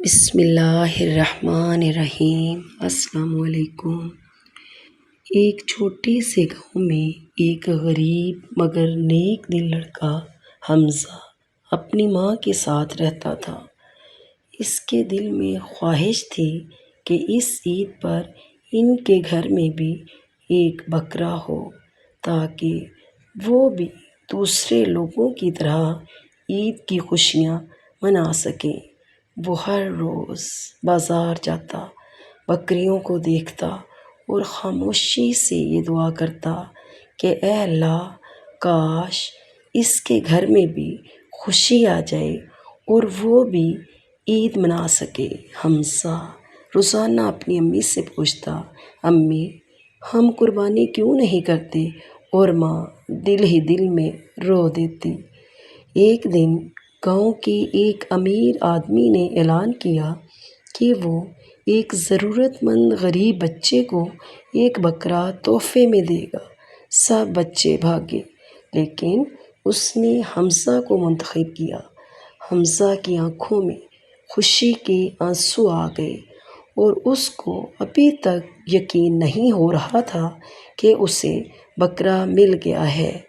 بسم اللہ الرحمن الرحیم۔ السلام علیکم۔ ایک چھوٹے سے گاؤں میں ایک غریب مگر نیک دل لڑکا حمزہ اپنی ماں کے ساتھ رہتا تھا۔ اس کے دل میں خواہش تھی کہ اس عید پر ان کے گھر میں بھی ایک بکرا ہو تاکہ وہ بھی دوسرے لوگوں کی طرح عید کی خوشیاں منا سکیں۔ وہ ہر روز بازار جاتا، بکریوں کو دیکھتا اور خاموشی سے یہ دعا کرتا کہ اے اللہ، کاش اس کے گھر میں بھی خوشی آ جائے اور وہ بھی عید منا سکے۔ حمزہ روزانہ اپنی امی سے پوچھتا، امی ہم قربانی کیوں نہیں کرتے؟ اور ماں دل ہی دل میں رو دیتی۔ ایک دن گاؤں کے ایک امیر آدمی نے اعلان کیا کہ وہ ایک ضرورت مند غریب بچے کو ایک بکرا تحفے میں دے گا۔ سب بچے بھاگے لیکن اس نے حمزہ کو منتخب کیا۔ حمزہ کی آنکھوں میں خوشی کے آنسو آ گئے اور اس کو ابھی تک یقین نہیں ہو رہا تھا کہ اسے بکرا مل گیا ہے۔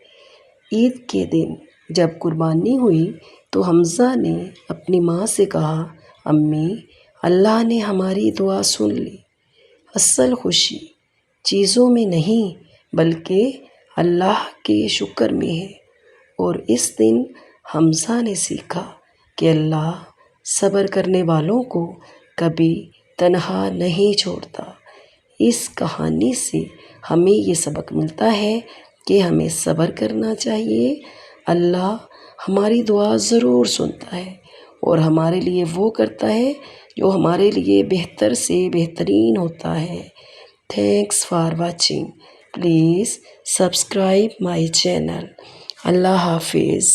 عید کے دن جب قربانی ہوئی تو حمزہ نے اپنی ماں سے کہا، امی اللہ نے ہماری دعا سن لی۔ اصل خوشی چیزوں میں نہیں بلکہ اللہ کے شکر میں ہے۔ اور اس دن حمزہ نے سیکھا کہ اللہ صبر کرنے والوں کو کبھی تنہا نہیں چھوڑتا۔ اس کہانی سے ہمیں یہ سبق ملتا ہے کہ ہمیں صبر کرنا چاہیے۔ اللہ ہماری دعا ضرور سنتا ہے اور ہمارے لیے وہ کرتا ہے جو ہمارے لیے بہتر سے بہترین ہوتا ہے۔ Thanks for watching. Please subscribe my channel. اللہ حافظ۔